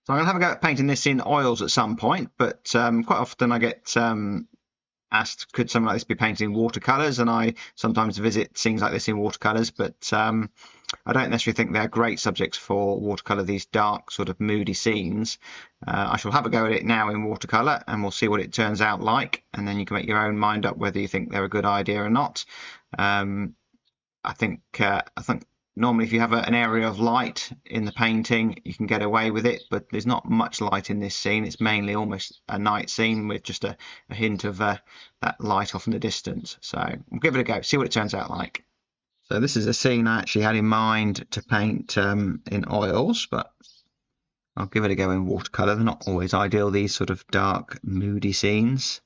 So I'm going to have a go at painting this in oils at some point, but quite often I get asked, could something like this be painted in watercolors? And I sometimes visit scenes like this in watercolors, but I don't necessarily think they're great subjects for watercolor, these dark, sort of moody scenes. I shall have a go at it now in watercolor and we'll see what it turns out like. And then you can make your own mind up whether you think they're a good idea or not. I think normally if you have an area of light in the painting, you can get away with it, but there's not much light in this scene. It's mainly almost a night scene with just a hint of that light off in the distance. So we'll give it a go, see what it turns out like. So this is a scene I actually had in mind to paint in oils, but I'll give it a go in watercolor. They're not always ideal, these sort of dark, moody scenes.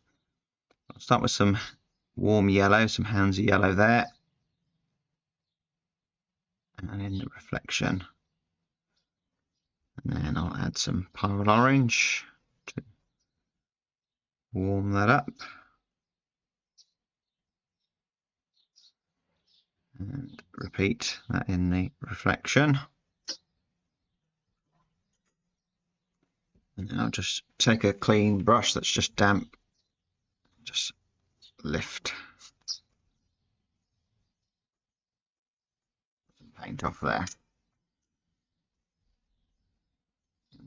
I'll start with some warm yellow, some hands of yellow there. And in the reflection, and then I'll add some pyrrole orange to warm that up, and repeat that in the reflection. And now just take a clean brush that's just damp, just lift some paint off there.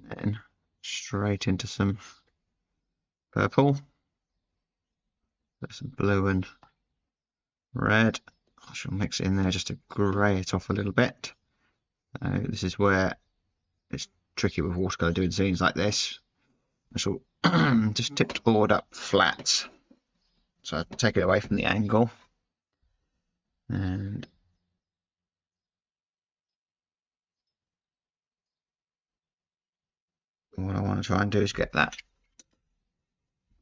Then straight into some purple, there's some blue and red. I shall mix it in there just to grey it off a little bit. This is where it's tricky with watercolour doing scenes like this. I shall just tip the board up flat, so I take it away from the angle, and what I want to try and do is get that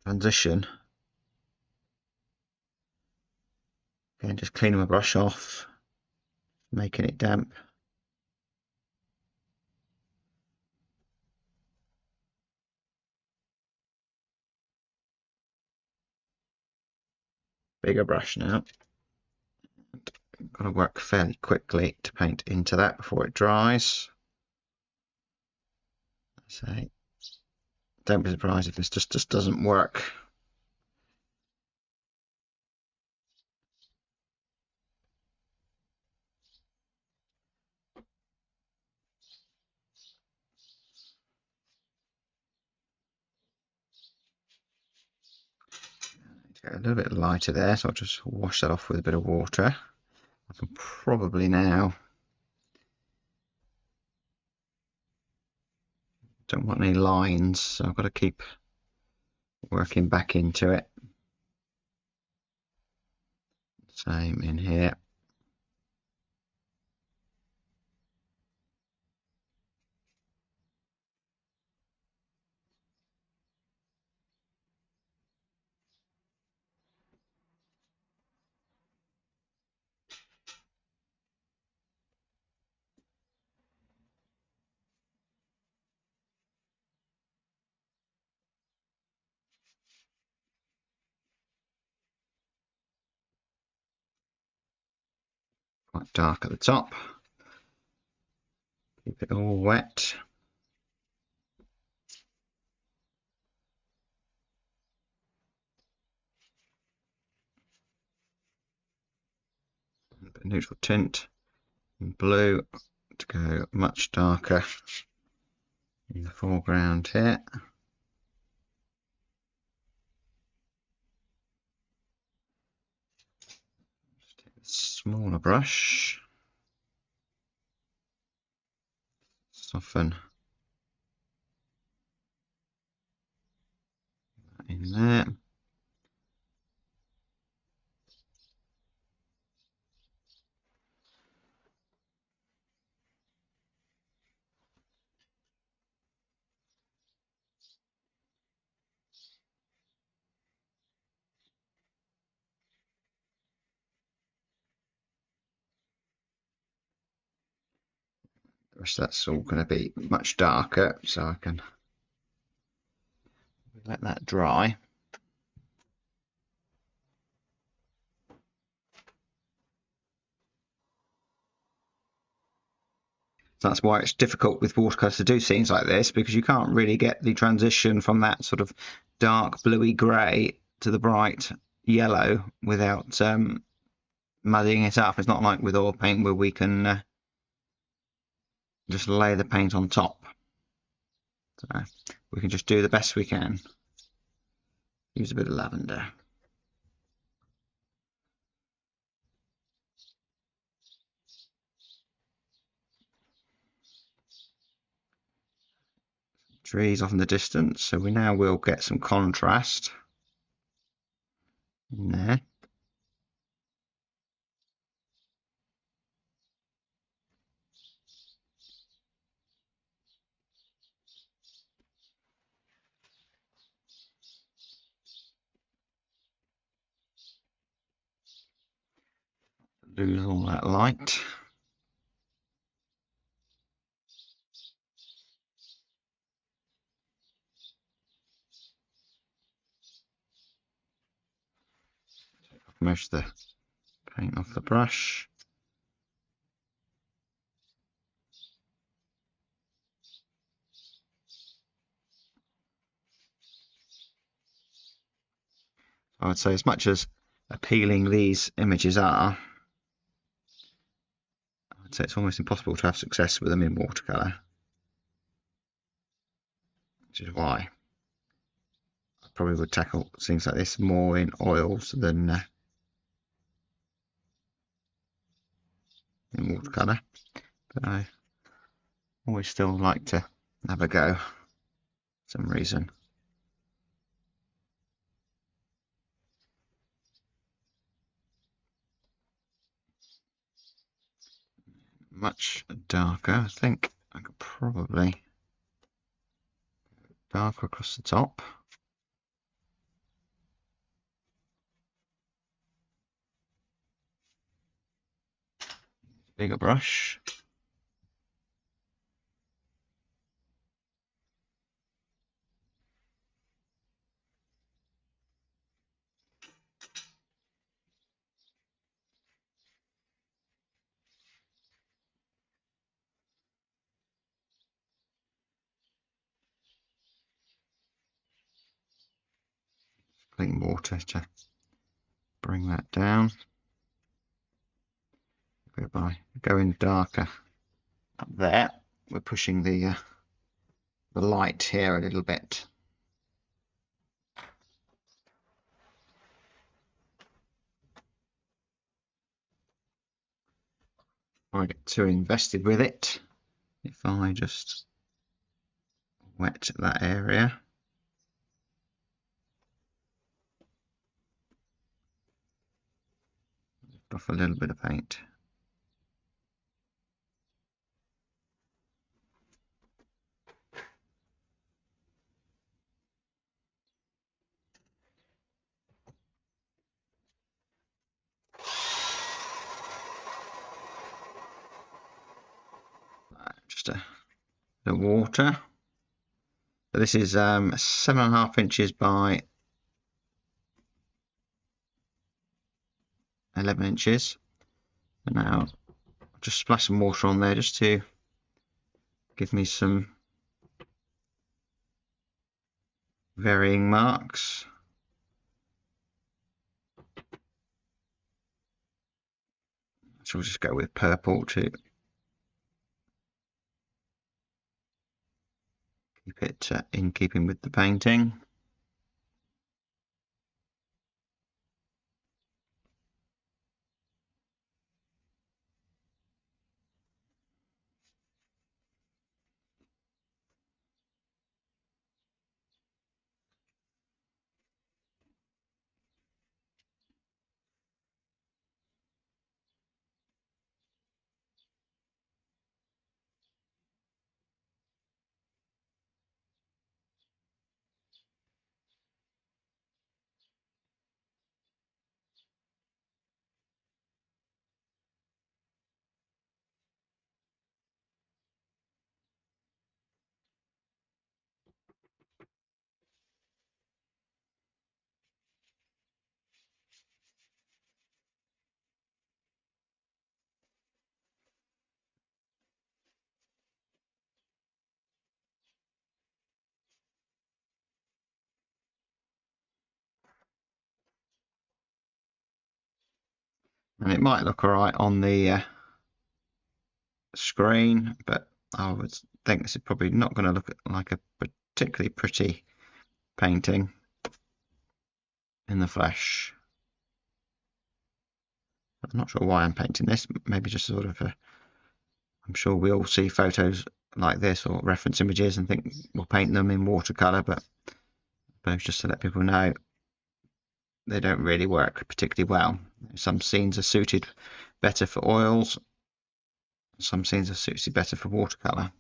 transition. Again, just cleaning my brush off, making it damp. Bigger brush now. I've got to work fairly quickly to paint into that before it dries. So don't be surprised if this just doesn't work. Get a little bit lighter there, so I'll just wash that off with a bit of water. I can probably now, don't want any lines, so I've got to keep working back into it. Same in here. Quite dark at the top. Keep it all wet. A bit of neutral tint and blue to go much darker in the foreground here. Just take a smaller brush, soften that in there. The rest of that's all going to be much darker, so I can let that dry. So that's why it's difficult with watercolors to do scenes like this, because you can't really get the transition from that sort of dark bluey grey to the bright yellow without muddying it up. It's not like with oil paint where we can just lay the paint on top. So we can just do the best we can. Use a bit of lavender. Trees off in the distance, so we now will get some contrast in there. Lose all that light. Most of the paint off the brush. I would say, as much as appealing these images are, I would say it's almost impossible to have success with them in watercolor, which is why I probably would tackle things like this more in oils than in watercolor. But I always still like to have a go for some reason. Much darker. I think I could probably darker across the top. Bigger brush. Clean water to bring that down. By going darker up there, we're pushing the light here a little bit. I get too invested with it. If I just wet that area. Lift off a little bit of paint. Just a bit of water. So this is 7.5 inches by 11 inches. And now I'll just splash some water on there just to give me some varying marks. So we'll just go with purple to keep it in keeping with the painting. and it might look all right on the screen, but I would think this is probably not going to look like a particularly pretty painting in the flesh. I'm not sure why I'm painting this, maybe just sort of I'm sure we all see photos like this or reference images and think we'll paint them in watercolor, but just to let people know they don't really work particularly well. Some scenes are suited better for oils, some scenes are suited better for watercolor.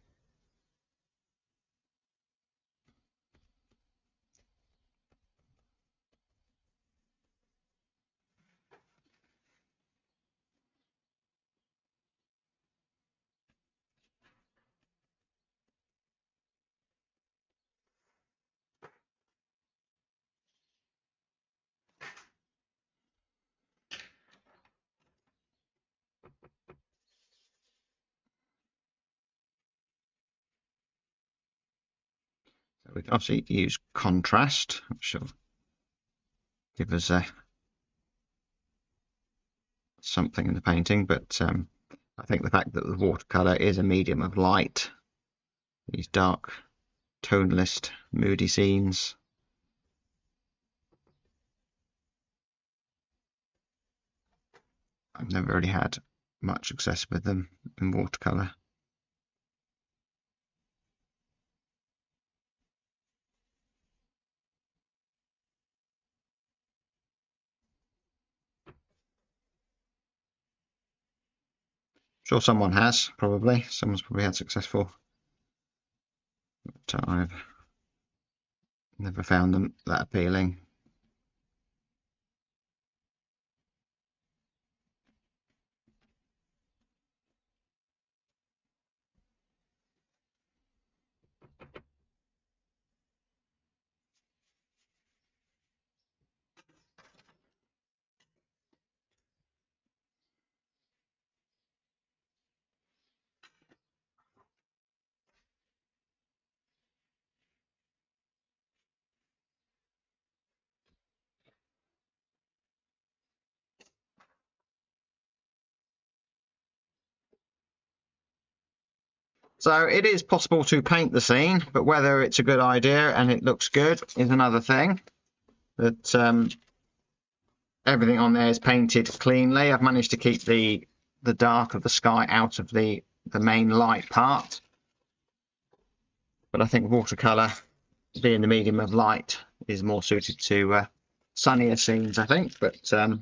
So we can obviously use contrast, which will give us something in the painting, but I think the fact that the watercolor is a medium of light, these dark, toneless, moody scenes, I've never really had much success with them in watercolor. Sure, someone has, probably. Someone's probably had successful, but I've never found them that appealing. So it is possible to paint the scene, but whether it's a good idea and it looks good is another thing. But everything on there is painted cleanly. I've managed to keep the dark of the sky out of the main light part. But I think watercolor, being the medium of light, is more suited to sunnier scenes, I think. But it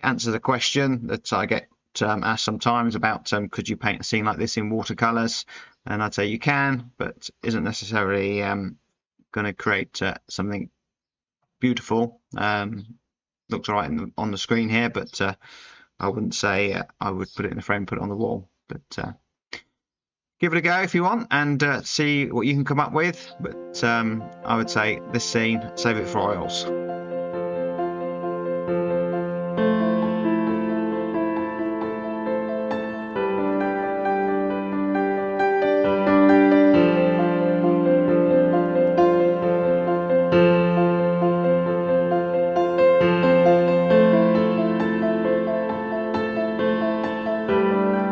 answers a question that I get asked sometimes about could you paint a scene like this in watercolors, and I'd say you can, but isn't necessarily going to create something beautiful. Looks all right on the screen here, but I wouldn't say I would put it in a frame, put it on the wall. But give it a go if you want and see what you can come up with. But I would say this scene, save it for oils.